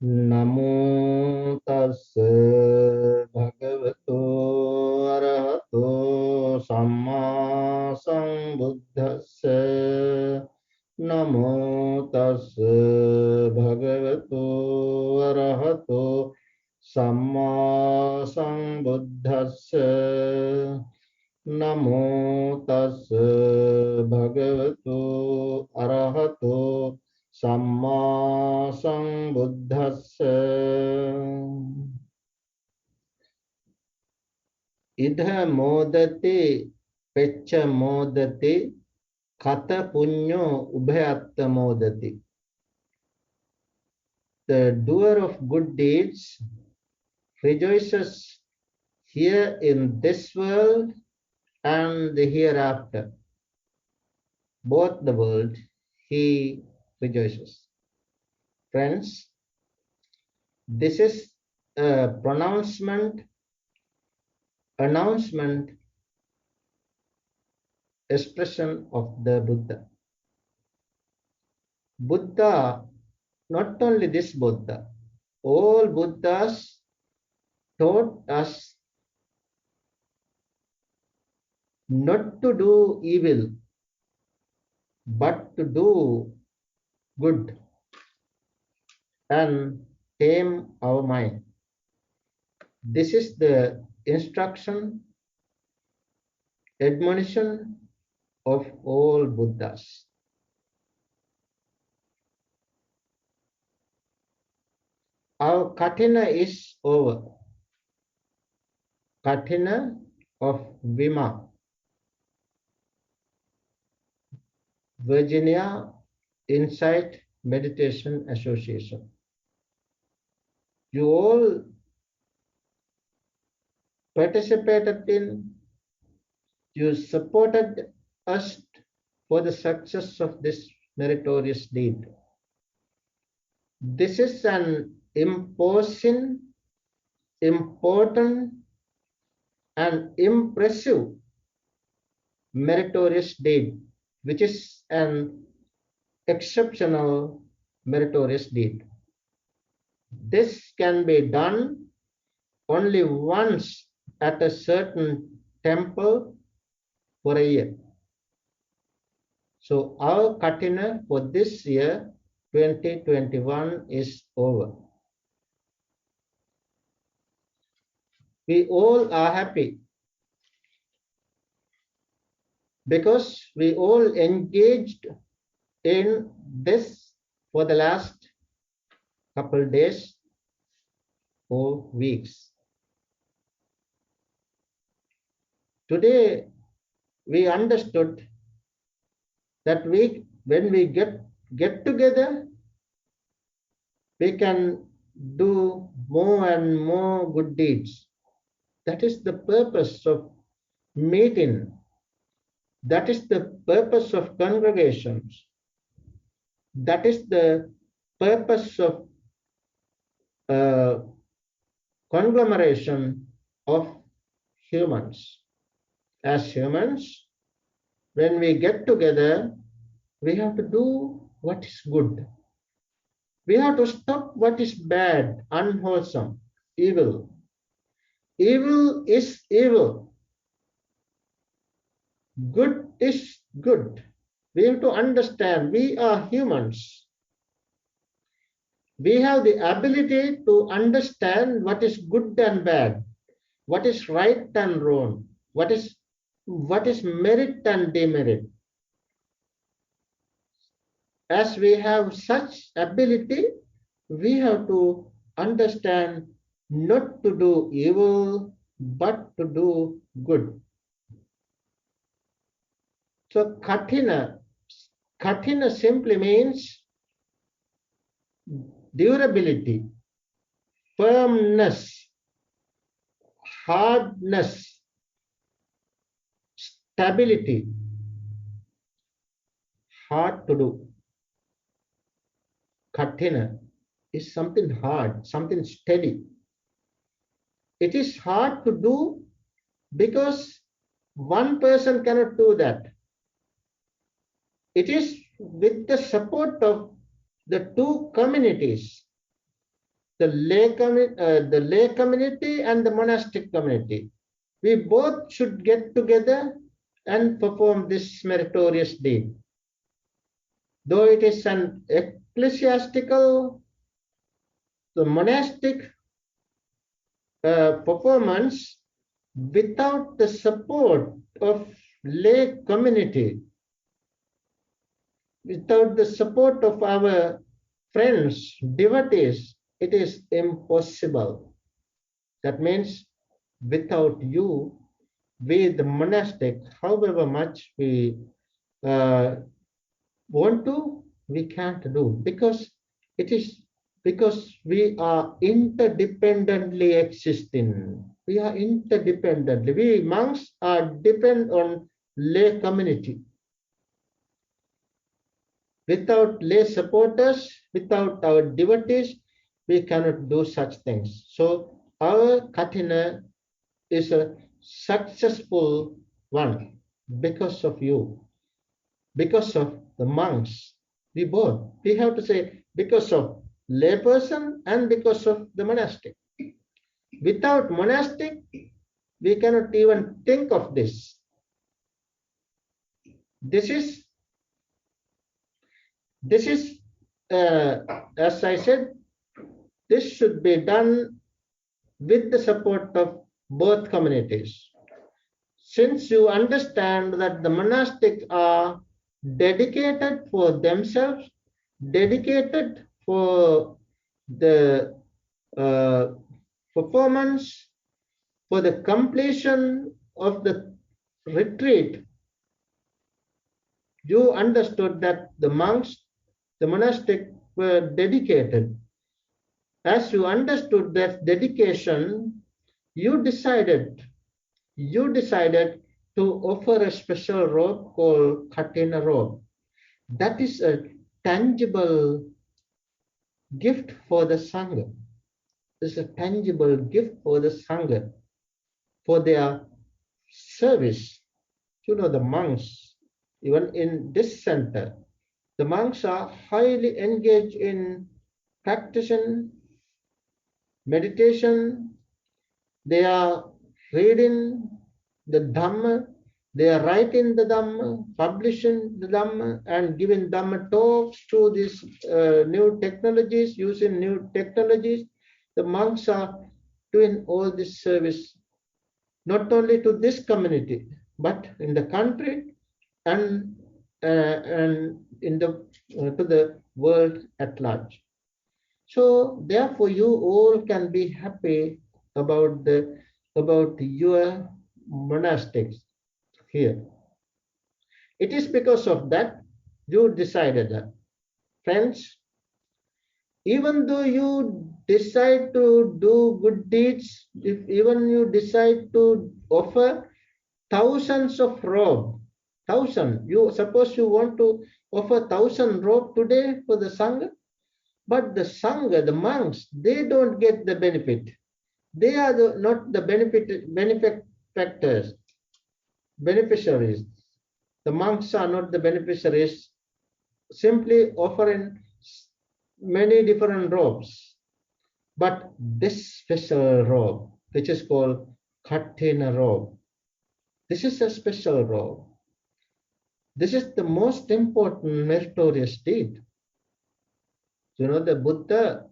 Namo tassa bhagavato arahato samma sambuddhassa. Namo tassa bhagavato arahato samma sambuddhassa. Namo tassa bhagavato arahato Samma sambuddhassa. Idha modati pecca modati kata punyo ubhayatta modati. The doer of good deeds rejoices here in this world and the hereafter. Both the world he rejoices. Friends, this is a announcement, expression of the Buddha. Buddha, not only this Buddha, all Buddhas taught us not to do evil, but to do good and tame our mind. This is the instruction, admonition of all Buddhas. Our Kathina is over. Kathina of VIMA, Virginia Insight Meditation Association. You all participated in, you supported us for the success of this meritorious deed. This is an important and impressive meritorious deed, which is an exceptional meritorious deed. This can be done only once at a certain temple for a year. So our Kathina for this year, 2021, is over. We all are happy because we all engaged in this for the last couple days or weeks. Today we understood that when we get together, we can do more and more good deeds. That is the purpose of meeting. That is the purpose of congregations. That is the purpose of conglomeration of humans. As humans, when we get together, we have to do what is good. We have to stop what is bad, unwholesome, evil. Evil is evil. Good is good. We have to understand we are humans. We have the ability to understand what is good and bad, what is right and wrong, what is merit and demerit. As we have such ability, we have to understand not to do evil, but to do good. So Kathina simply means durability, firmness, hardness, stability, hard to do. Kathina is something hard, something steady. It is hard to do because one person cannot do that. It is with the support of the two communities, the lay community and the monastic community. We both should get together and perform this meritorious deed. Though it is an ecclesiastical, the monastic performance, without the support of lay community, without the support of our friends, devotees, it is impossible. That means without you, we the monastic, however much we uh, want to, we can't do, because it is because we are interdependently existing. We are interdependently. We monks are depend on lay community. Without lay supporters, without our devotees, we cannot do such things. So our Kathina is a successful one because of you, because of the monks. We both. We have to say because of layperson and because of the monastic. Without monastic, we cannot even think of this. This is, as I said, this should be done with the support of both communities. Since you understand that the monastics are dedicated for themselves, dedicated for the performance, for the completion of the retreat, you understood that the monks, the monastic were dedicated. As you understood that dedication, you decided to offer a special robe called Kathina robe. That is a tangible gift for the Sangha. It's a tangible gift for the Sangha, for their service. You know, the monks, even in this center, the monks are highly engaged in practicing meditation. They are reading the Dhamma, they are writing the Dhamma, publishing the Dhamma, and giving Dhamma talks to these new technologies, using new technologies. The monks are doing all this service, not only to this community, but in the country and in the to the world at large. So therefore, you all can be happy about your monastics here. It is because of that you decided that, friends. Even though you decide to do good deeds, if even you decide to offer thousands of robe, you suppose you want to offer 1,000 robe today for the Sangha, but the Sangha, the monks, they don't get the benefit. They are not the benefactors, beneficiaries. The monks are not the beneficiaries, simply offering many different robes. But this special robe, which is called Kathina robe, this is a special robe. This is the most important meritorious deed. You know, the Buddha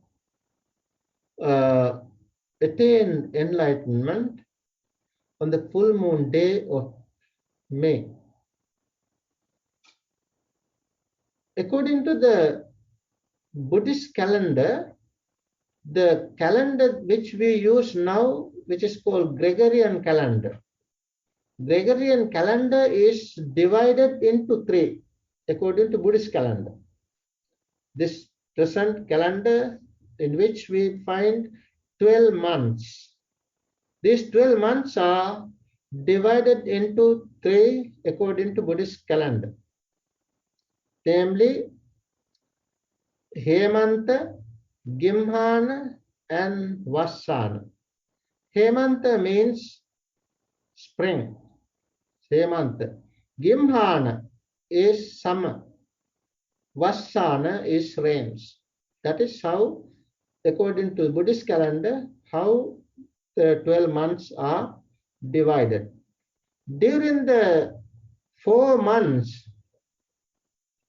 attained enlightenment on the full moon day of May. According to the Buddhist calendar, the calendar which we use now, which is called Gregorian calendar. Gregorian calendar is divided into three, according to Buddhist calendar. This present calendar, in which we find 12 months. These 12 months are divided into three according to Buddhist calendar, namely Hemanta, Gimhana, and Vassana. Hemanta means spring. Hemanta. Gimhana is summer. Vassana is rains. That is how according to the Buddhist calendar, how the 12 months are divided. During the 4 months,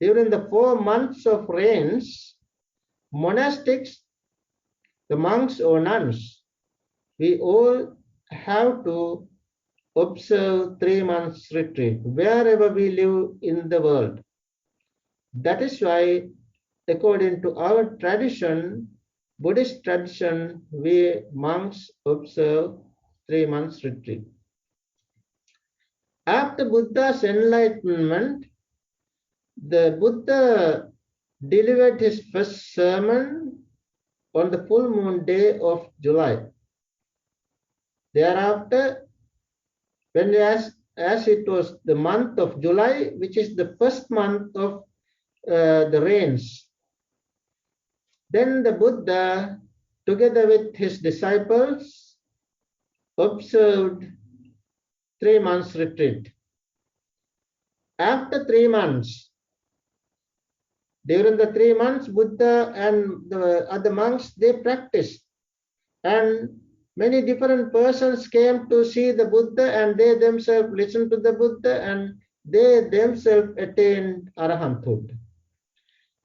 during the 4 months of rains, monastics, the monks or nuns, we all have to observe 3 months retreat wherever we live in the world. That is why, according to our tradition, Buddhist tradition, we monks observe 3 months retreat. After Buddha's enlightenment, the Buddha delivered his first sermon on the full moon day of July. Thereafter, when as it was the month of July, which is the first month of the rains, then the Buddha, together with his disciples, observed 3 months retreat. After 3 months, during the 3 months, Buddha and the other monks, they practiced. And many different persons came to see the Buddha, and they themselves listened to the Buddha, and they themselves attained arahanthood.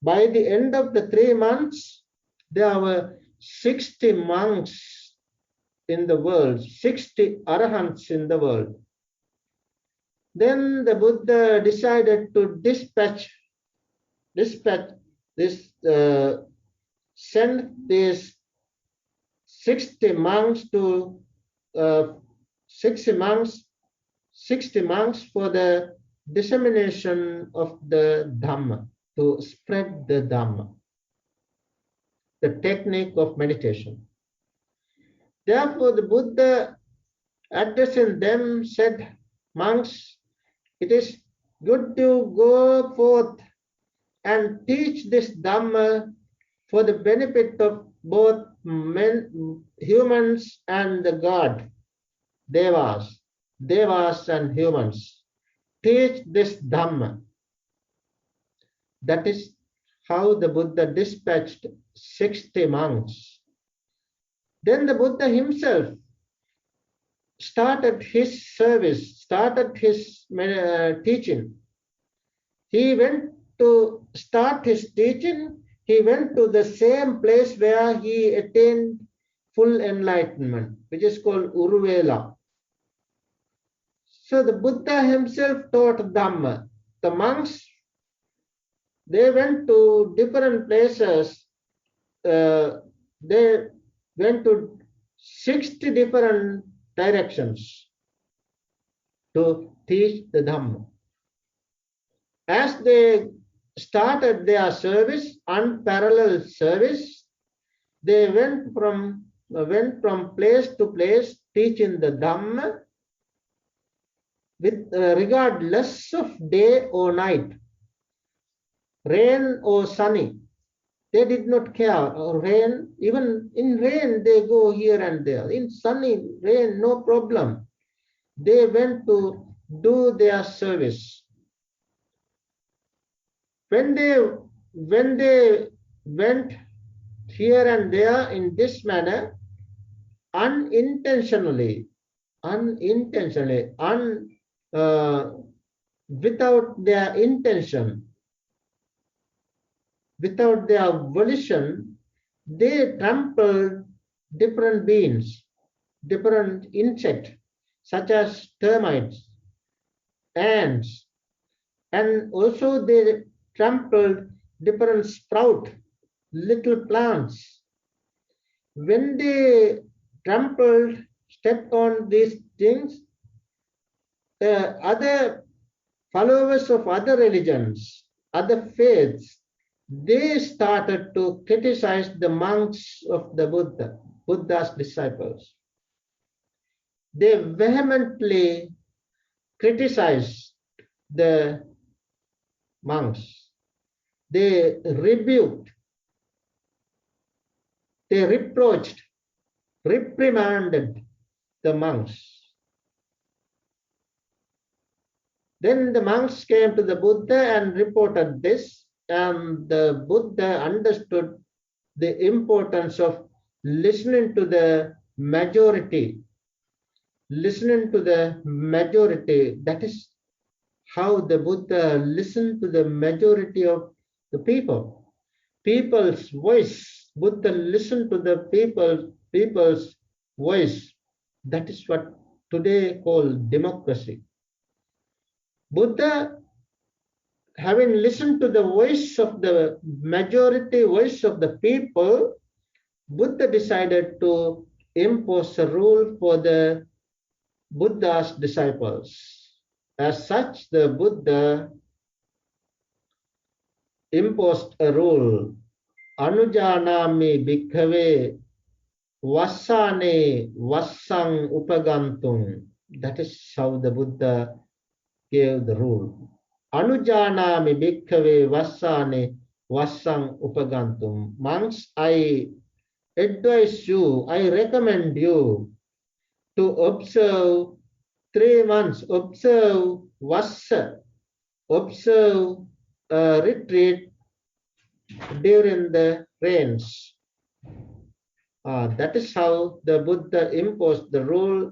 By the end of the 3 months, there were 60 monks in the world, 60 arahants in the world. Then the Buddha decided to send these 60 monks to 60 monks for the dissemination of the Dhamma, to spread the Dhamma, the technique of meditation. Therefore, the Buddha, addressing them, said, "Monks, it is good to go forth and teach this Dhamma for the benefit of both men, humans and the God, devas and humans. Teach this Dhamma." That is how the Buddha dispatched 60 monks. Then the Buddha himself started his service, started his teaching. He went to start his teaching, he went to the same place where he attained full enlightenment, which is called Uruvela. So the Buddha himself taught Dhamma. The monks, they went to different places. They went to 60 different directions to teach the Dhamma. As they started their service, unparalleled service, they went from place to place teaching the Dhamma with regardless of day or night, rain or sunny. They did not care. Rain, even in rain, they go here and there. In sunny, rain, no problem. They went to do their service. When they went here and there in this manner, unintentionally, without their intention, without their volition, they trampled different beings, different insects, such as termites, ants, and also they trampled different sprout, little plants. When they trampled, stepped on these things, other followers of other religions, other faiths, they started to criticize the monks of the Buddha's disciples. They vehemently criticized the monks. They rebuked, they reproached, reprimanded the monks. Then the monks came to the Buddha and reported this, and the Buddha understood the importance of listening to the majority. Listening to the majority, that is how the Buddha listened to the majority of the people. People's voice. Buddha listened to the people's voice. That is what today called democracy. Buddha, having listened to the voice of the majority, voice of the people, Buddha decided to impose a rule for the Buddha's disciples. As such, the Buddha imposed a rule. Anujanami bhikkhave vassane vassang upagantum. That is how the Buddha gave the rule. Anujanami bhikkhave vassane vassang upagantum. Monks, I advise you, I recommend you to observe 3 months, observe vassa, observe retreat during the rains. That is how the Buddha imposed the rule.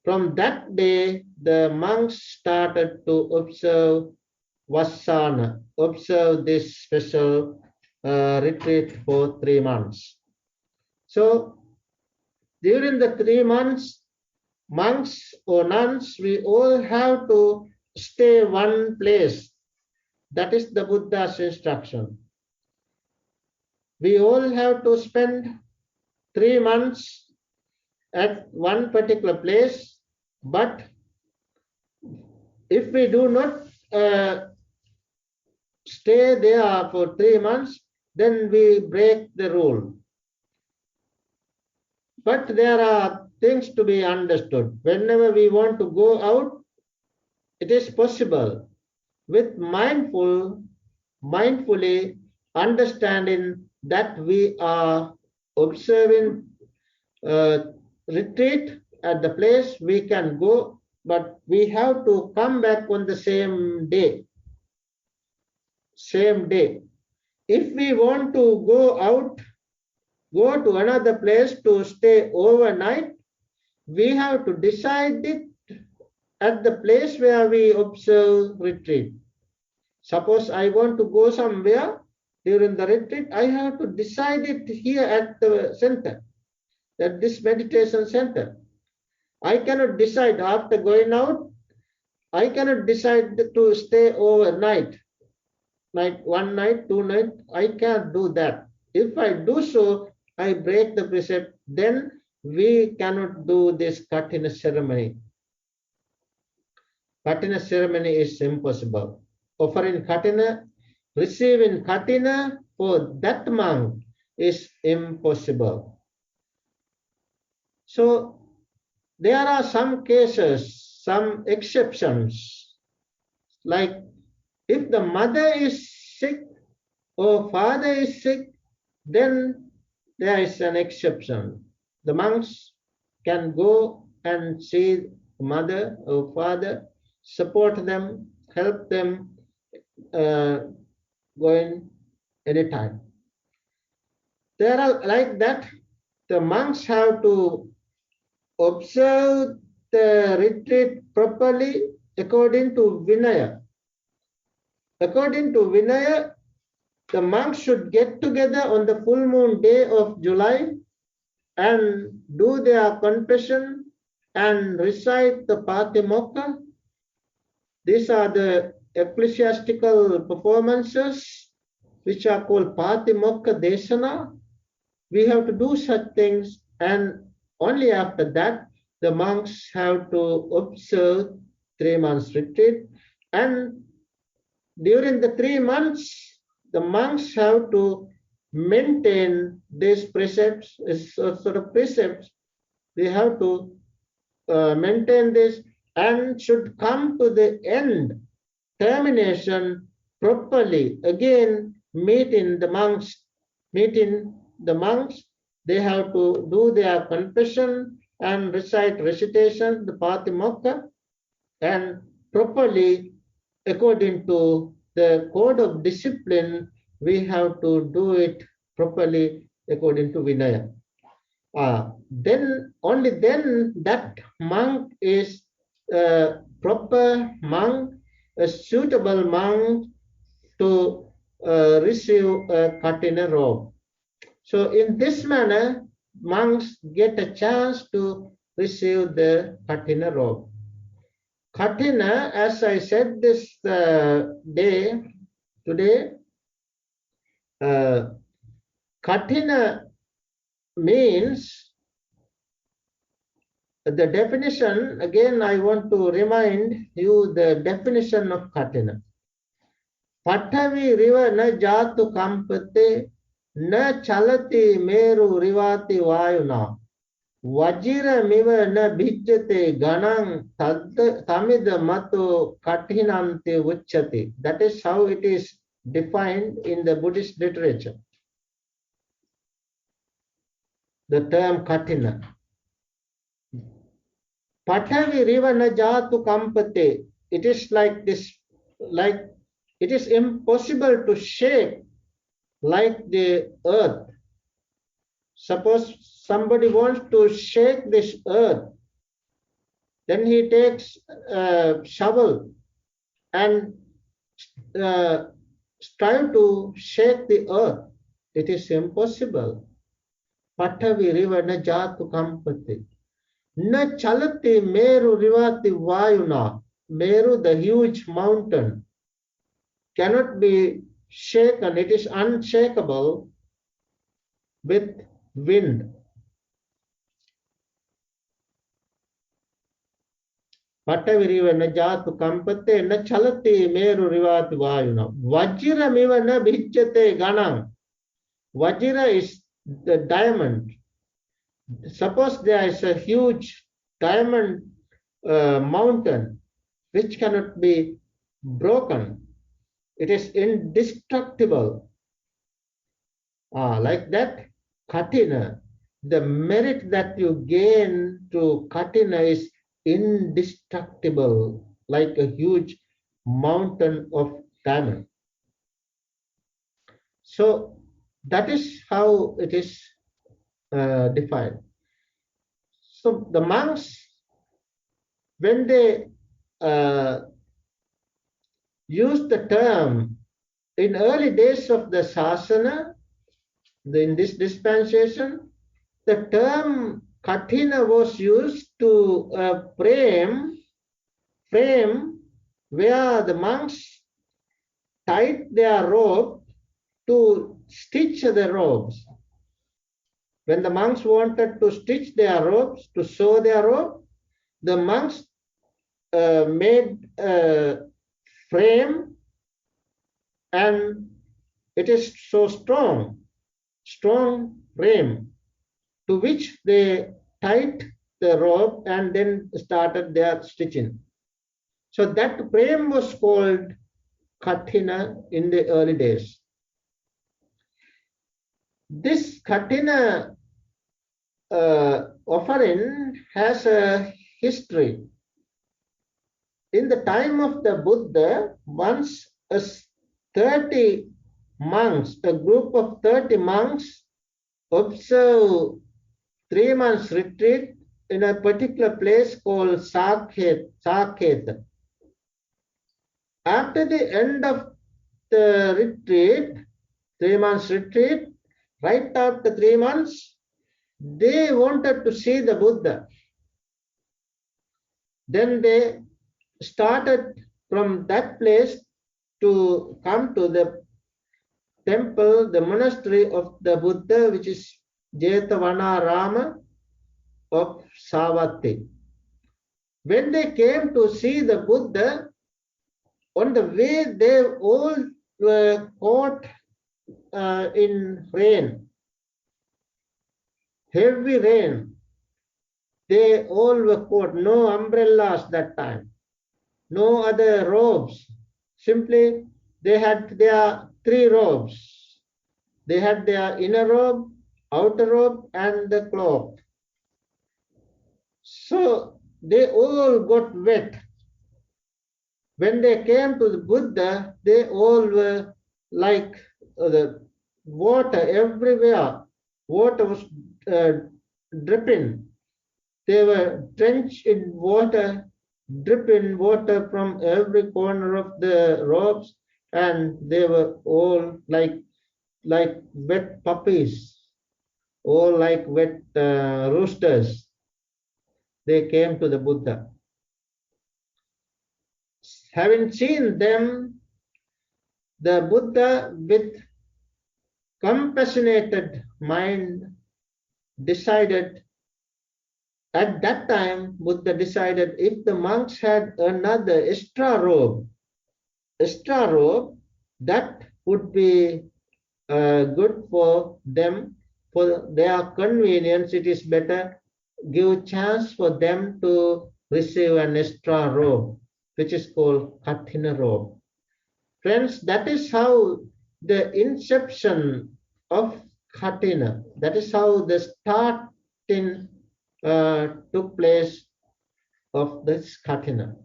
From that day, the monks started to observe Vassana, observe this special retreat for 3 months. So, during the 3 months, monks or nuns, we all have to stay one place. That is the Buddha's instruction. We all have to spend 3 months at one particular place, but if we do not stay there for 3 months, then we break the rule. But there are things to be understood. Whenever we want to go out, it is possible with mindfully understanding that we are observing retreat at the place we can go, but we have to come back on the same day. Same day. If we want to go out, go to another place to stay overnight, we have to decide it at the place where we observe retreat. Suppose I want to go somewhere during the retreat, I have to decide it here at the center, at this meditation center. I cannot decide after going out, I cannot decide to stay overnight, like 1 night, 2 nights, I can't do that. If I do so, I break the precept, then we cannot do this Kathina ceremony. Kathina ceremony is impossible. Offering Kathina, receiving Kathina for that monk is impossible. So there are some cases, some exceptions, like if the mother is sick or father is sick, then there is an exception. The monks can go and see the mother or father, support them, help them going anytime. There are like that, the monks have to observe the retreat properly according to Vinaya. According to Vinaya, the monks should get together on the full moon day of July and do their confession and recite the Patimokkha. These are the ecclesiastical performances which are called Patimokkha Desana. We have to do such things, and only after that the monks have to observe 3 months retreat, and during the 3 months the monks have to maintain these precepts, sort of precepts. They have to maintain this and should come to the end, termination properly. Again, meeting the monks, they have to do their confession and recite recitation, the Patimokkha, and properly according to the code of discipline, we have to do it properly according to Vinaya. Then only then that monk is a proper monk, a suitable monk to receive a Kathina robe. So in this manner, monks get a chance to receive the Kathina robe. Kathina, as I said this today, Kathina means the definition. Again, I want to remind you the definition of Kathina. Pathavi riva na jatu kampate na chalati meru rivati vayuna. Vajira miva na bhijjate ganang tamida mato kathinante uchati. That is how it is defined in the Buddhist literature. The term Kathina. Pathavi riva na jatu kampate. It is like this, like it is impossible to shake like the earth. Suppose somebody wants to shake this earth, then he takes a shovel and strive to shake the earth. It is impossible. Pathavi riva na jatu kampate. Na chalati meru rivati vayuna. Meru, the huge mountain, cannot be shaken. It is unshakable with wind. Pataviriva na jatu kampate na chalati meru rivati vayuna. Vajira miva na bhijjate ganam. Vajira is the diamond. Suppose there is a huge diamond mountain which cannot be broken. It is indestructible. Like that, Kathina, the merit that you gain to Kathina is indestructible, like a huge mountain of diamond. So that is how it is defined. So the monks, when they use the term in early days of the Sasana, in this dispensation, the term Kathina was used to frame where the monks tied their robe to stitch the robes. When the monks wanted to stitch their robes, to sew their robe, the monks made a frame, and it is so strong frame, to which they tied the rope and then started their stitching. So that frame was called Kathina in the early days. This Kathina offering has a history. In the time of the Buddha, once 30 monks, a group of 30 monks, observe 3 months retreat in a particular place called Saket. After the end of the retreat, 3 months retreat, right after 3 months, they wanted to see the Buddha. Then they started from that place to come to the temple, the monastery of the Buddha, which is Jetavana of Savatthi. When they came to see the Buddha, on the way they all were caught in rain, heavy rain. They all were caught, no umbrellas that time, no other robes. Simply they had their 3 robes. They had their inner robe, outer robe, and the cloak. So they all got wet. When they came to the Buddha, they all were like water everywhere. Water was dripping. They were drenched in water, dripping water from every corner of the robes, and they were all like wet puppies, all like wet roosters. They came to the Buddha. Having seen them, the Buddha, with compassionated mind, decided. At that time, Buddha decided if the monks had another extra robe, that would be good for them, for their convenience. It is better give chance for them to receive an extra robe, which is called Kathina robe. Friends, that is how the inception of Kathina, that is how the starting took place of this Kathina.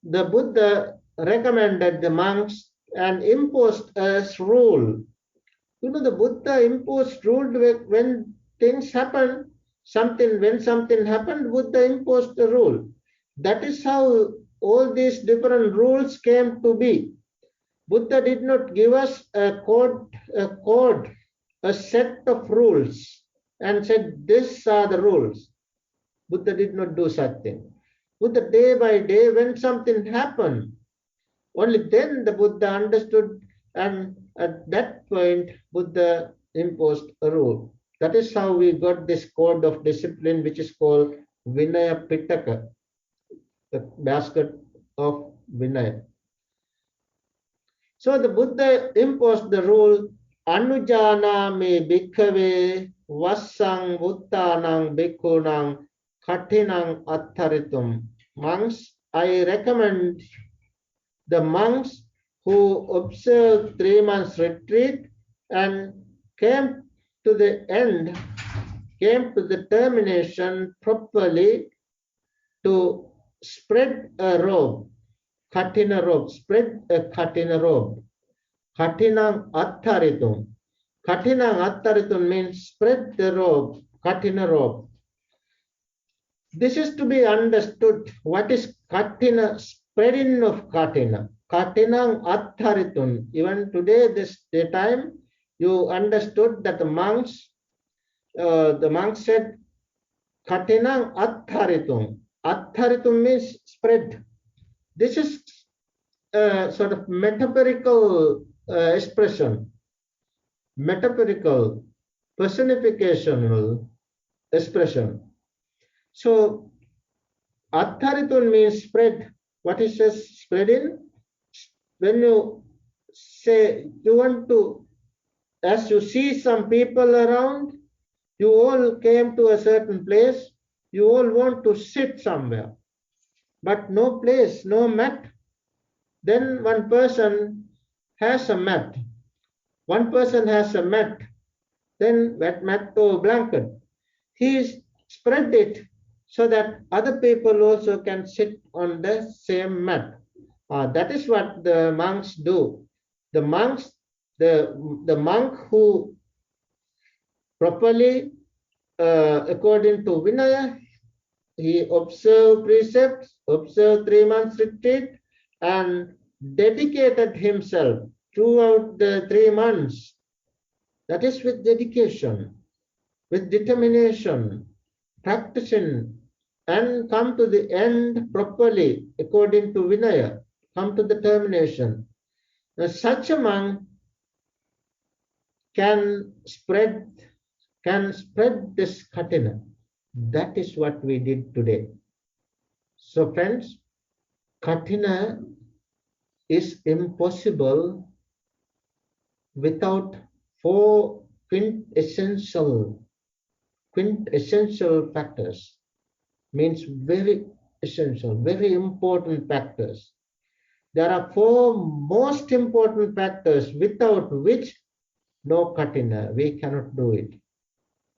The Buddha recommended the monks and imposed a rule. You know, the Buddha imposed rule when things happen, when something happened, Buddha imposed a rule. That is how all these different rules came to be. Buddha did not give us a code, a set of rules, and said, these are the rules. Buddha did not do such thing. Buddha, day by day, when something happened, only then the Buddha understood, and at that point, Buddha imposed a rule. That is how we got this code of discipline, which is called Vinaya Pitaka, the basket of Vinaya. So the Buddha imposed the rule, Anujana me bhikkhave vassang uttanang bhikkhunang katinang attaritum. Monks, I recommend the monks who observed 3 months retreat and came to the end, came to the termination properly to spread a robe, Kathina robe, spread a Kathina robe. Katinang attaritum. Katinang attaritum means spread the robe, Kathina robe. This is to be understood. What is Kathina? Spreading of Kathina. Katinang attaritum. Even today, this time, you understood that the monks said Katinang attaritum. Attaritum means spread. This is a sort of metaphorical expression, metaphorical, personificational expression. So, attaritum means spread. What is this spreading? When you say you want to, as you see some people around, you all came to a certain place, you all want to sit somewhere, but no place, no mat. Then one person has a mat. One person has a mat, then that mat or blanket. He spread it so that other people also can sit on the same mat. That is what the monks do. The monks, the monk who properly, according to Vinaya, he observed precepts, observed 3 months retreat, and dedicated himself throughout the 3 months. That is with dedication, with determination, practicing, and come to the end properly according to Vinaya, come to the termination. Now, such a monk can spread this Kathina. That is what we did today. So friends, Kathina is impossible without 4 quintessential factors. Means very essential, very important factors. There are 4 most important factors without which no Kathina, we cannot do it.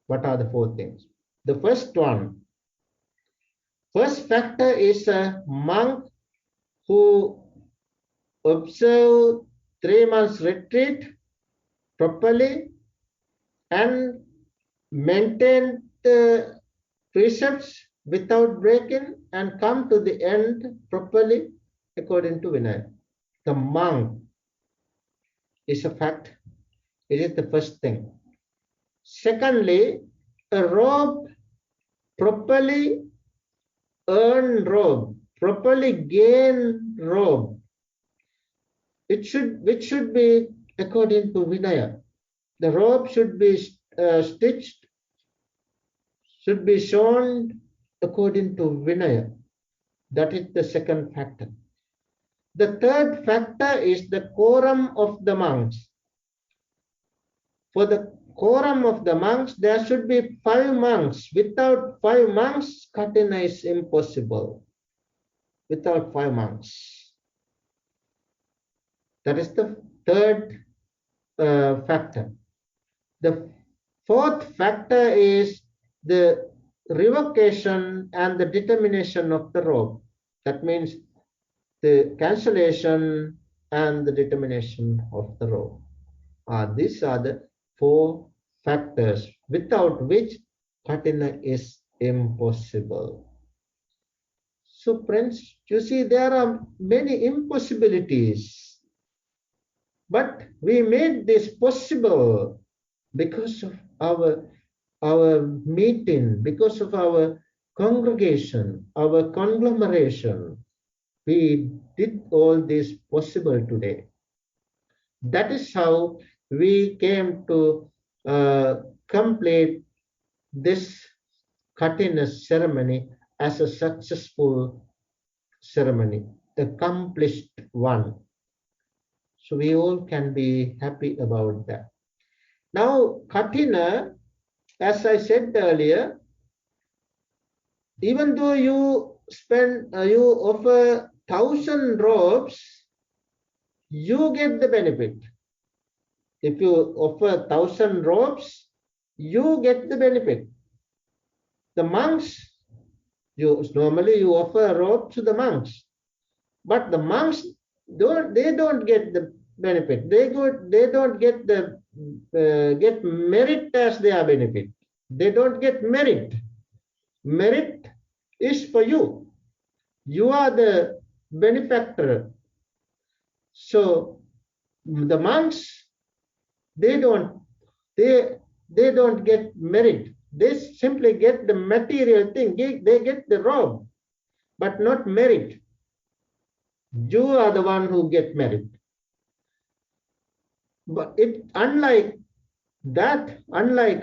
What are the 4 things? The first factor is a monk who observed 3 months retreat properly and maintain the precepts without breaking and come to the end properly according to Vinaya. The monk is a fact. It is the first thing. Secondly, a robe, properly earned robe, properly gained robe, which should be according to Vinaya. The robe should be stitched, should be sewn according to Vinaya. That is the second factor. The third factor is the quorum of the monks. For the quorum of the monks, there should be 5 monks. Without 5 monks, Kathina is impossible. Without 5 monks. That is the third factor. The fourth factor is the revocation and the determination of the robe. That means the cancellation and the determination of the robe. These are the 4 factors without which Kathina is impossible. So friends, you see there are many impossibilities, but we made this possible because of our meeting, because of our congregation, our conglomeration. We did all this possible today. That is how we came to complete this Kathina ceremony as a successful ceremony, accomplished one. So we all can be happy about that. Now, Kathina, as I said earlier, even though you offer 1,000 robes, you get the benefit. If you offer 1,000 robes, you get the benefit. The monks, normally you offer a robe to the monks, but the monks don't get the benefit. They don't get the get merit as their benefit. They don't get merit. Merit is for you. You are the benefactor. So the monks, they don't get merit. They simply get the material thing. They get the robe, but not merit. You are the one who get merit. But unlike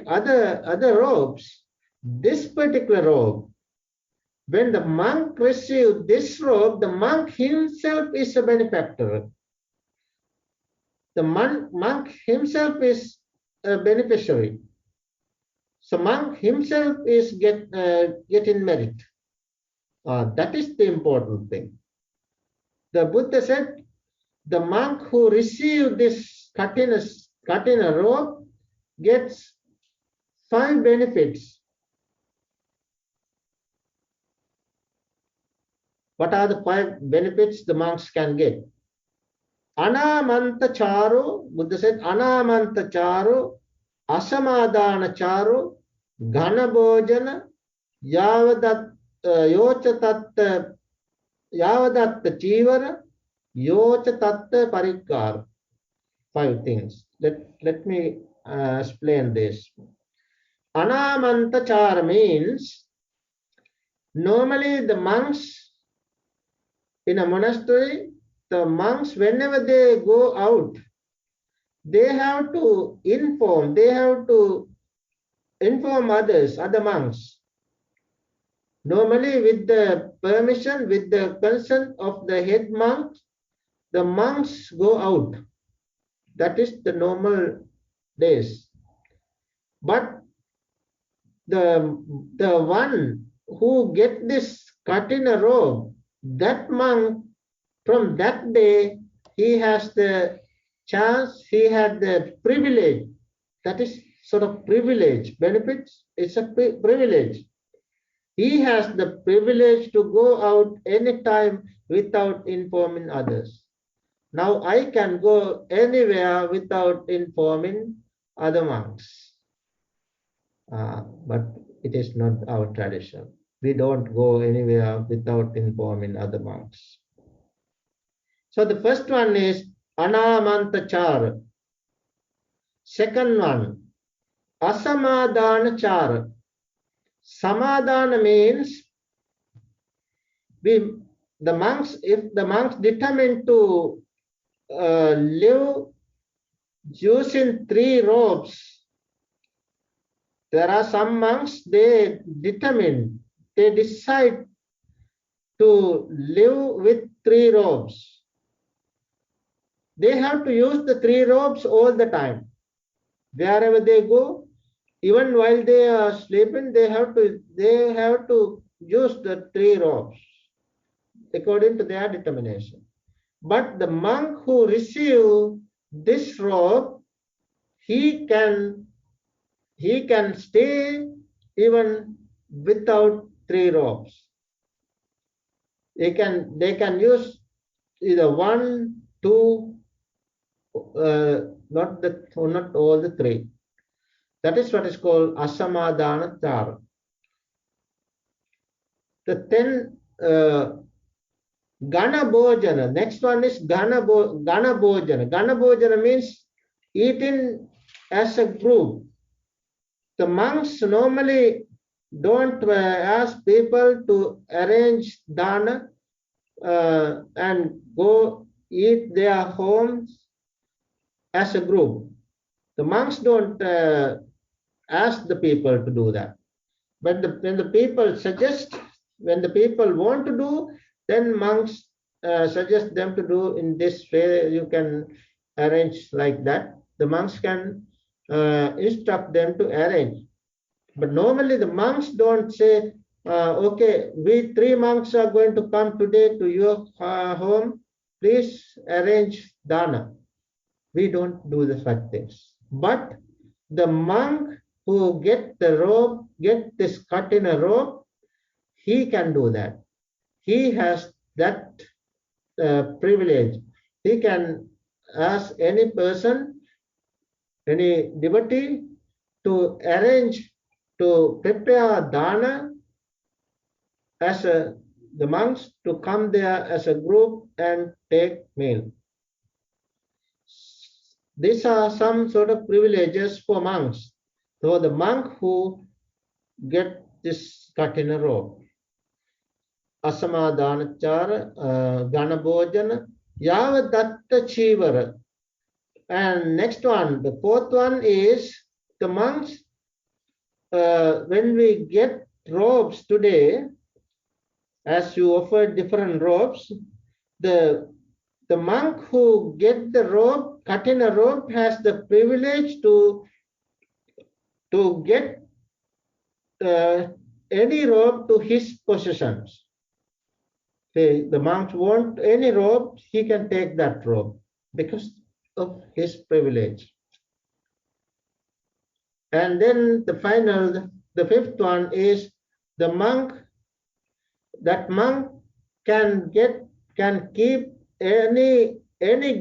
other robes, this particular robe, when the monk receives this robe, the monk himself is a benefactor. The monk himself is a beneficiary. So monk himself is getting merit. That is the important thing. The Buddha said, the monk who received this Kathina robe gets 5 benefits. What are the 5 benefits the monks can get? Anamanta charo, Buddha said, Anamanta charo, Asamadana charo, Ghanabhojana, Yavadatta Chivara, Yochatatta Parikar. 5 things. Let me explain this. Anamanta chara means normally the monks in a monastery, the monks, whenever they go out, they have to inform others, other monks. Normally with the permission, with the consent of the head monk, the monks go out. That is the normal days. But the one who get this Kathina robe, that monk, from that day, he has the chance, he had the privilege. That is sort of privilege. Benefits, it's a privilege. He has the privilege to go out anytime without informing others. Now I can go anywhere without informing other monks. But it is not our tradition. We don't go anywhere without informing other monks. So the first one is Anamantachara. Second one, Asamadhanachara. Samadhana means we, the monks, if the monks determine to live using three robes, there are some monks, they decide to live with three robes. They have to use the three robes all the time. Wherever they go, even while they are sleeping, they have to use the three robes according to their determination. But the monk who receives this robe, he can stay even without three robes. They can use either one, two, not all the three. That is what is called asamadhana chara. The 10 Gana Bhojana. Next one is Gana Bhojana. Gana Bhojana means eating as a group. The monks normally don't ask people to arrange dana and go eat their homes as a group. The monks don't ask the people to do that. But when the people suggest, when the people want to do, then monks suggest them to do in this way. You can arrange like that. The monks can instruct them to arrange. But normally the monks don't say, okay, we three monks are going to come today to your home. Please arrange dana. We don't do the such things. But the monk who get this Kathina robe, he can do that. He has that privilege. He can ask any person, any devotee, to arrange, to prepare dana as the monks to come there as a group and take meal. These are some sort of privileges for monks. So the monk who get this Kathina robe, Asamadhanachara, Ganabhojana, Yavadatta Chivara. And next one, the fourth one is the monks, when we get robes today, as you offer different robes, the monk who get the robe, Kathina robe, has the privilege to get any robe to his possessions. The monks want any robe, he can take that robe because of his privilege. And then the fifth one is the monk. That monk can keep any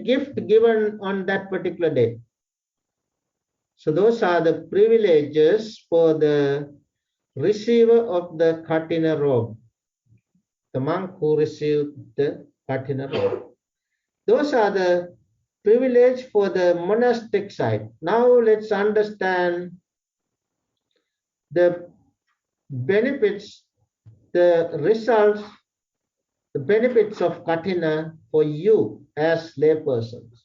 gift given on that particular day. So those are the privileges for the receiver of the Kathina robe, the monk who received the Kathina robe. Those are the privilege for the monastic side. Now let's understand the benefits, the results, the benefits of Kathina for you as laypersons.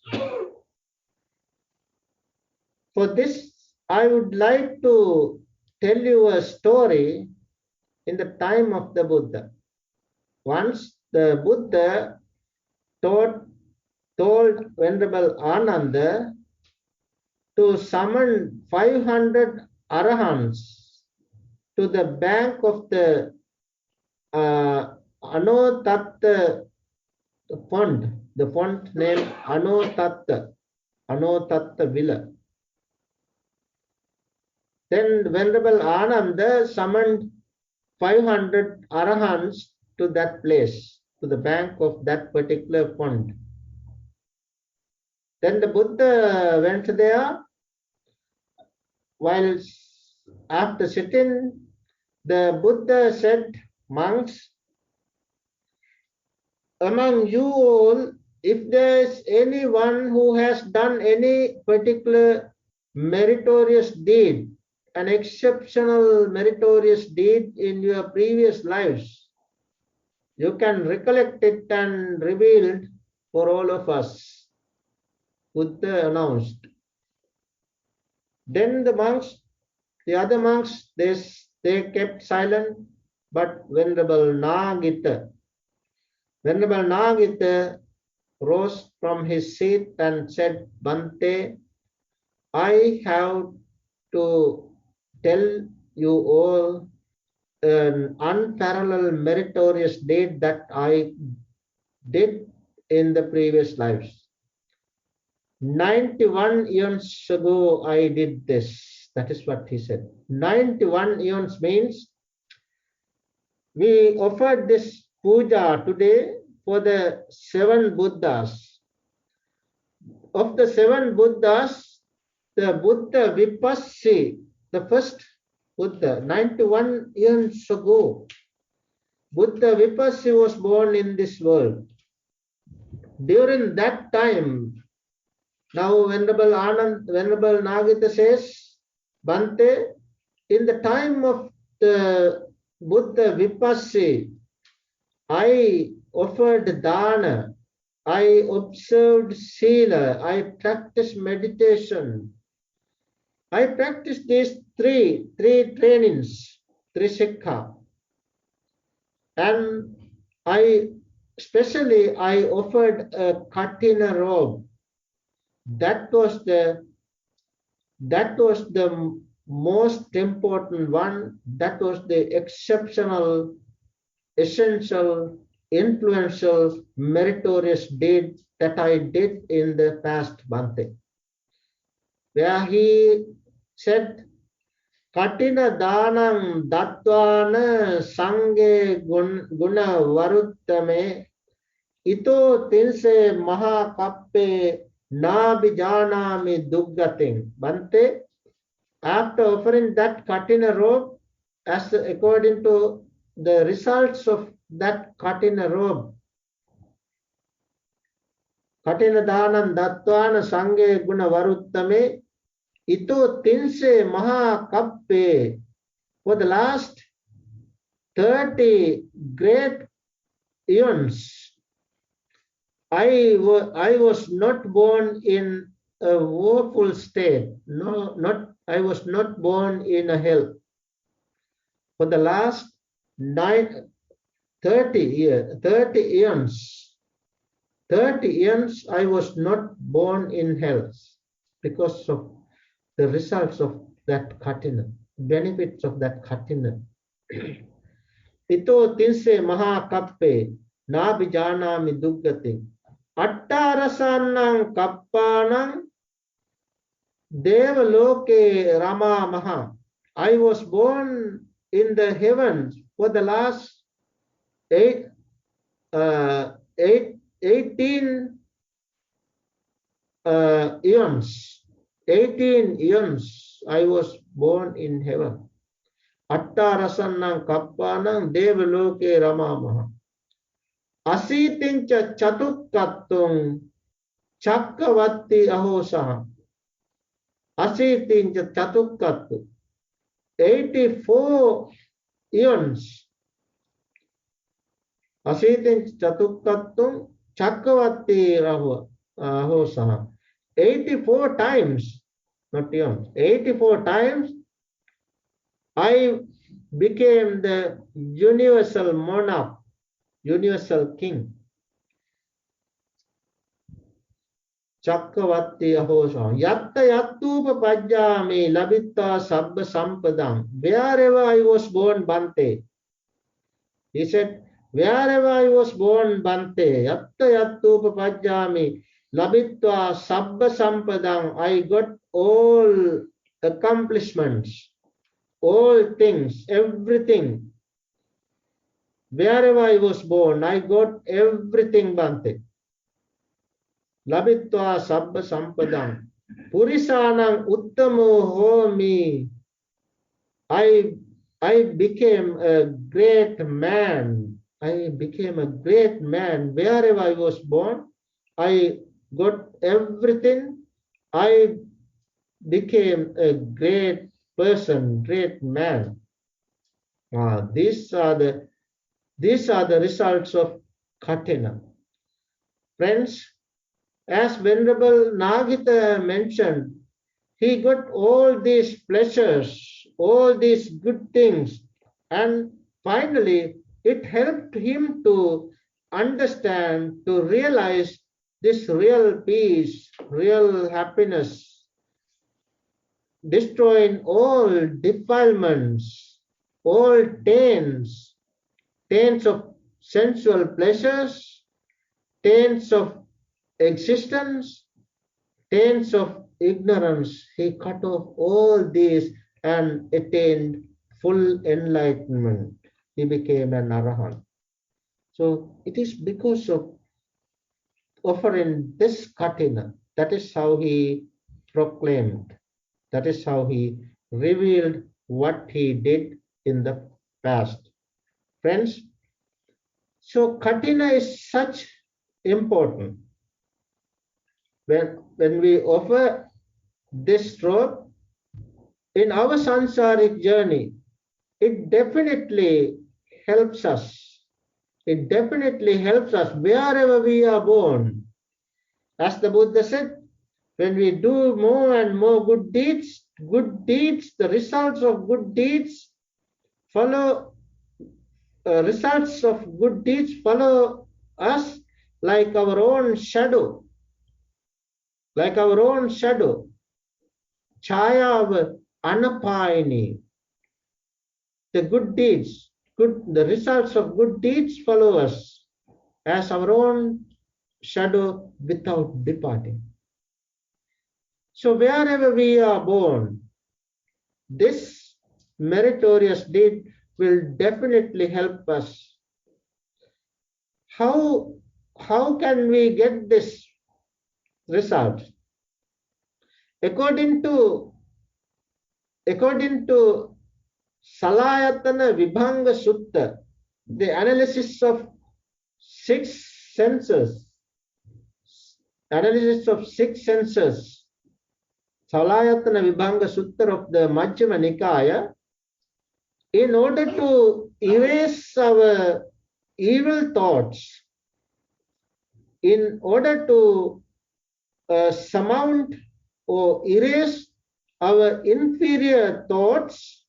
For this, I would like to tell you a story in the time of the Buddha. Once the Buddha told Venerable Ananda to summon 500 arahants to the bank of the Anotatta font, the font named Anotatta Villa. Then Venerable Ananda summoned 500 arahants to that place, to the bank of that particular font. Then the Buddha went there. While after sitting, the Buddha said, monks, among you all, if there is anyone who has done any particular meritorious deed, an exceptional meritorious deed in your previous lives, you can recollect it and reveal it for all of us. Buddha announced. Then the other monks, they kept silent, but Venerable Nagita rose from his seat and said, Bhante, I have to tell you all an unparalleled meritorious deed that I did in the previous lives. 91 years ago, I did this. That is what he said. 91 years means we offered this puja today for the 7 Buddhas. Of the 7 Buddhas, the Buddha Vipassi, the first Buddha, 91 years ago, Buddha Vipassi was born in this world. During that time, now Venerable Nagita says, Bhante, in the time of the Buddha Vipassi, I offered dana, I observed sila, I practiced meditation. I practiced these three trainings, three sikha. And I offered a Kathina robe. That was the most important one. That was the exceptional, essential, influential, meritorious deed that I did in the past, Bhante. Where he said, Kathina danam dattvana sange guna varuttame ito tinse maha kappe nabijanami duggating. Bhante, after offering that Kathina robe, as according to the results of that Kathina robe, Kathina danam dattvana sange guna varuttame ito tinse maha kappe. For the last 30 great eons, I was not born in a woeful state. I was not born in a hell. For the last 30 eons, I was not born in hell because of the results of that Kathina, benefits of that Kathina. Ito tinse maha kappe nabijanami duggati. Attarasanang kappanang devaloke rama maha. I was born in the heavens for the last 18 eons. 18 eons I was born in heaven. Attarasanang kappanang devaloke rama maha. Asitincha chatukkatung chakkavatti ahosaha. Asitincha chatukkattu. 84 eons. Asitincha chatukkatung chakkavatti ahosaha. 84 times, not eons, 84 times I became the universal monarch, universal king. Chakkavatti ahosa. Yatta yattupa pajjami labitta sabba sampadam. Wherever I was born, Bhante. He said, wherever I was born, Bhante, yatta yattupa pajjami labitta sabba sampadam. I got all accomplishments, all things, everything. Wherever I was born, I got everything, Bhante. labitva sabba sampadam, purisanam uttamo homi. I became a great man. I became a great man. Wherever I was born, I got everything. I became a great person, great man. These are the results of Kathina. Friends, as Venerable Nagita mentioned, he got all these pleasures, all these good things, and finally it helped him to understand, to realize this real peace, real happiness, destroying all defilements, all taints of sensual pleasures, taints of existence, taints of ignorance. He cut off all these and attained full enlightenment. He became an arahant. So it is because of offering this Kathina. That is how he proclaimed. That is how he revealed what he did in the past. Friends, so Kathina is such important. When we offer this robe in our sansaric journey, it definitely helps us. It definitely helps us wherever we are born. As the Buddha said, when we do more and more good deeds, the results of good deeds follow, us like our own shadow, chaya anapayini. The results of good deeds follow us as our own shadow without departing. So wherever we are born, this meritorious deed will definitely help us. How can we get this result? According to Salayatana Vibhanga Sutta, the analysis of six senses, Salayatana Vibhanga Sutta of the Majjhima Nikaya, in order to erase our evil thoughts, in order to surmount or erase our inferior thoughts,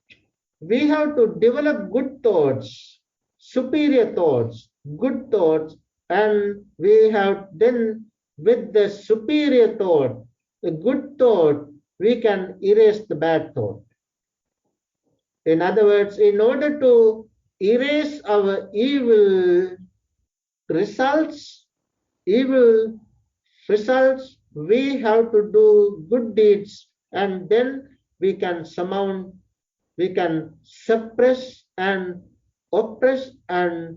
we have to develop good thoughts, superior thoughts, good thoughts, and we have then with the superior thought, the good thought, we can erase the bad thought. In other words, in order to erase our evil results, we have to do good deeds, and then we can surmount, we can suppress and oppress and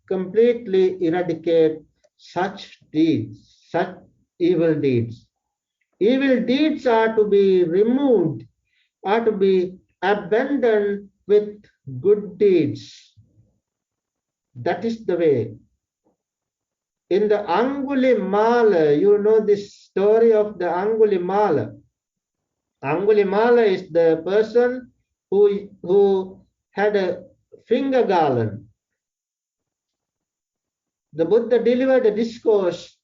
completely eradicate such deeds, such evil deeds. Evil deeds are to be removed, are to be abandoned with good deeds. That is the way. In the Angulimala, you know this story of the Angulimala. Angulimala is the person who had a finger garland. The Buddha delivered a discourse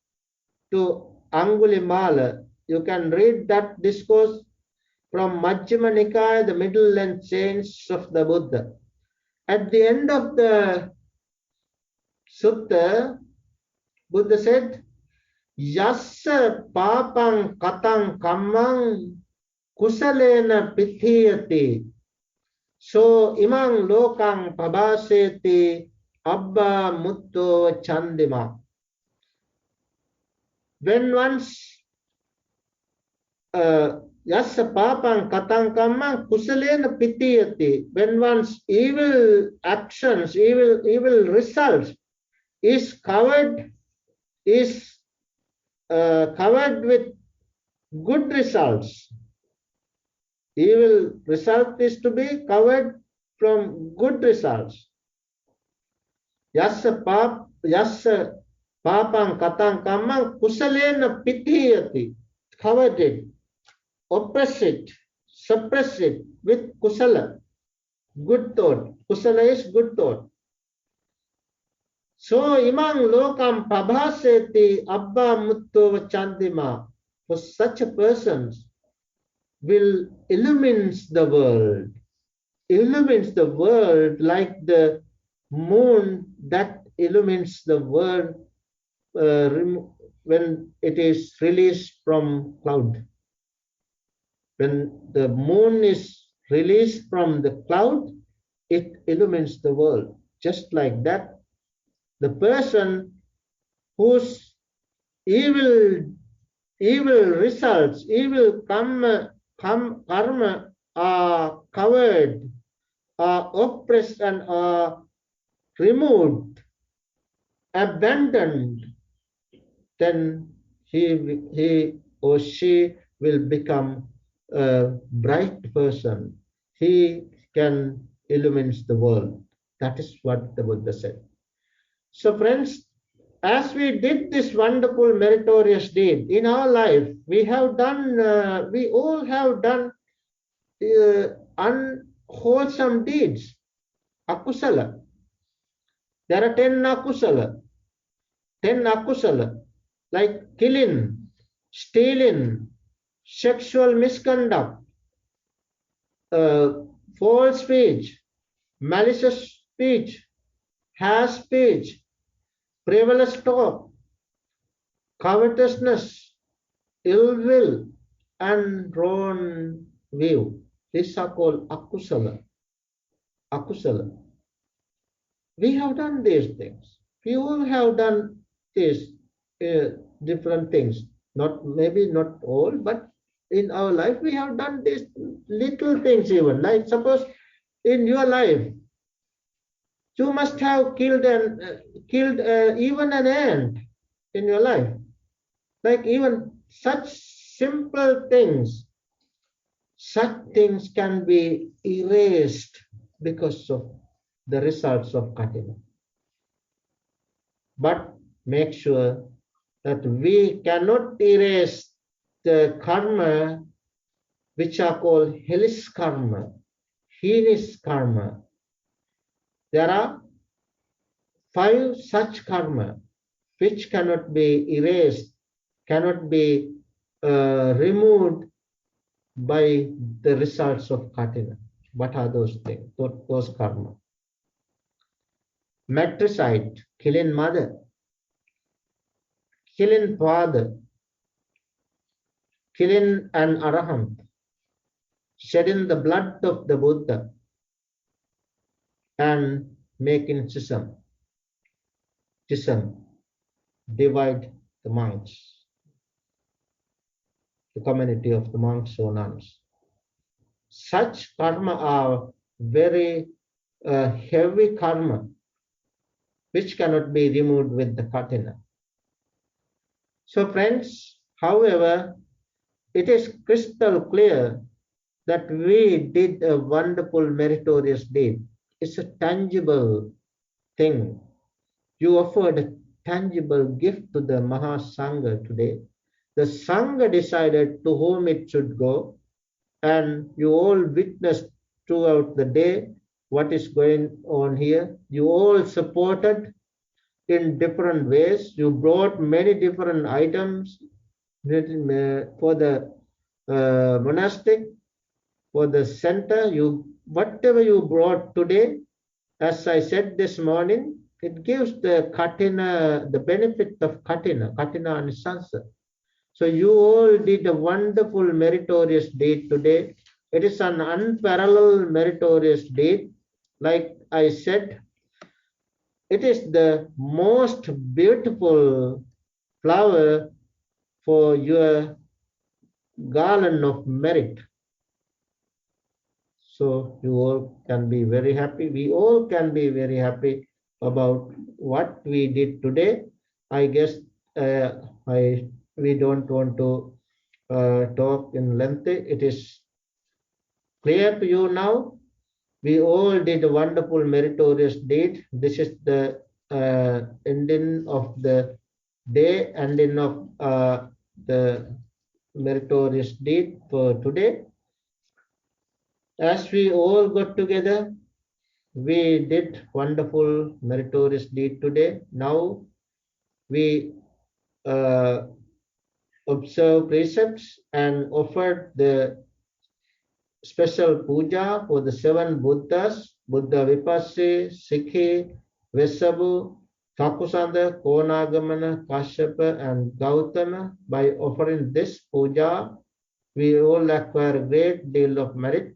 to Angulimala. You can read that discourse from Majjhima Nikaya, the middle length chains of the Buddha. At the end of the sutta, Buddha said, Yassa papang katang kammang kusalena pithiyati. So imang lokang pabaseti abba mutto chandima. When once yassa papang katang kammang kusalena pithiyati, when one's evil actions, evil results is covered, is covered with good results. Evil result is to be covered from good results. Yassa papam katang kamang kusalena pitiyati. Covered it, oppress it, suppress it with kusala, good thought. Kusala is good thought. So imang lokam prabhaseti abba mutto chandima. For such a person will illumines the world like the moon that illumines the world when it is released from cloud. When the moon is released from the cloud, it illumines the world. Just like that, the person whose evil results, evil karma are covered, are oppressed, and are removed, abandoned, then he or she will become a bright person. He can illumine the world. That is what the Buddha said. So friends, as we did this wonderful meritorious deed in our life, we all have done unwholesome deeds, akusala. There are 10 akusala, like killing, stealing, sexual misconduct, false speech, malicious speech, harsh speech, frivolous talk, covetousness, ill will, and wrong view. These are called akusala. Akusala. We have done these things. We all have done these different things. Maybe not all, but in our life we have done these little things even. Like suppose in your life, you must have killed even an ant in your life. Like even such simple things, such things can be erased because of the results of Kathina. But make sure that we cannot erase the karma which are called hellish karma, heinous karma. There are 5 such karma which cannot be erased, cannot be removed by the results of Kathina. What are those things, those karma? Matricide, killing mother, killing father, killing an arahant, shedding the blood of the Buddha, and making schism, divide the monks, the community of the monks or nuns. Such karma are very heavy karma, which cannot be removed with the Kathina. So friends, however, it is crystal clear that we did a wonderful meritorious deed. It's a tangible thing. You offered a tangible gift to the Mahasangha today. The Sangha decided to whom it should go, and you all witnessed throughout the day what is going on here. You all supported in different ways. You brought many different items for the monastic, for the center. Whatever you brought today, as I said this morning, it gives the Kathina, the benefit of Kathina and Sansa. So you all did a wonderful meritorious deed today. It is an unparalleled meritorious deed. Like I said, it is the most beautiful flower for your garland of merit. So you all can be very happy. We all can be very happy about what we did today. I guess I we don't want to talk in length. It is clear to you now. We all did a wonderful meritorious deed. This is the ending of the day, ending of the meritorious deed for today. As we all got together, we did wonderful meritorious deed today. Now we uh, observe precepts and offered the special puja for the seven Buddhas, Buddha Vipassi, Sikhi, Vesabu, Kakusanda, Konagamana, Kashyapa, and Gautama. By offering this puja, we all acquire a great deal of merit,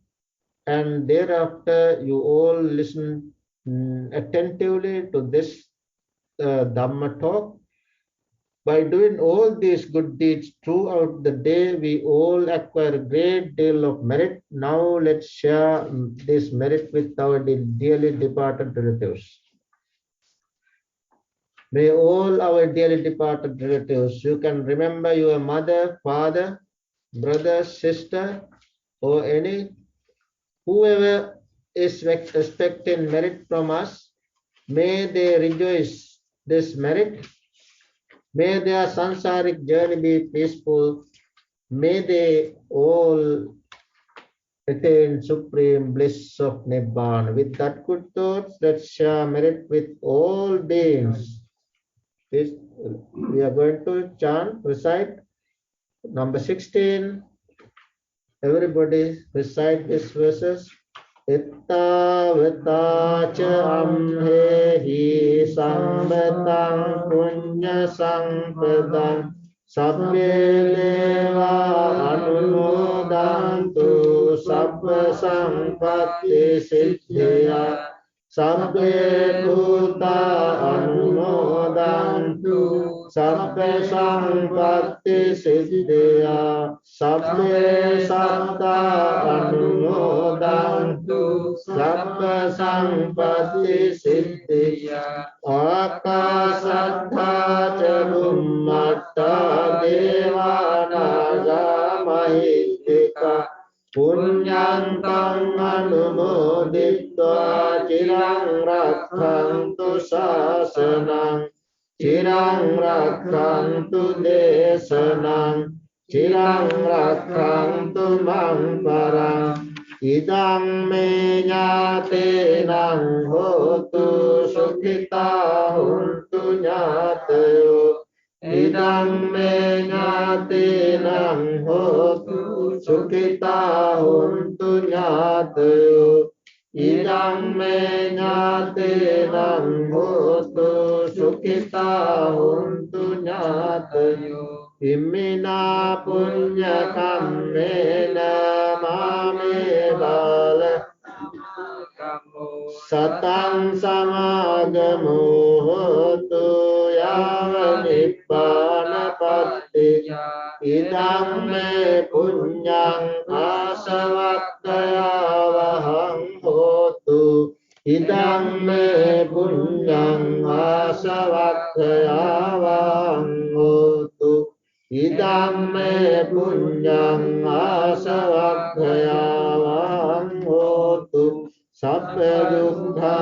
and thereafter you all listen attentively to this Dhamma talk. By doing all these good deeds throughout the day, we all acquire a great deal of merit. Now let's share this merit with our dearly departed relatives. May all our dearly departed relatives, you can remember your mother, father, brother, sister, or any, whoever is expecting merit from us, may they rejoice this merit. May their sansaric journey be peaceful. May they all attain supreme bliss of Nibbana. With that good thoughts, let's share merit with all beings. This, we are going to chant, recite number 16. Everybody recite these verses. Ittavata cha amhehi sambatang punya sampadang sabbe deva anumodantu sabba sampatti siddhya sabbe bhuta anumodantu sabbe sampatti siddhya sabbe satta anumodantu sabba sampatti siddhya akasattha ca bhummatta devanaga mahittika punyantang anumoditva cirang rakhantu sasanang cirang rakhantu desanang cirang rakhantu mang parang idang me nyatenang hotu sukhita huntu nyatayo idang me nyatenang hotu sukhita huntu nyatayo idang me nyatenang hotu sukhita huntu nyatayo Imina punya kammena mame bala satang samagamo hotu yava nibbana patti idam me punyang asavattaya vahang hotu idam me punyang asavattaya vahang hotu idam me punyang asavakkaya hotu sabba dukkha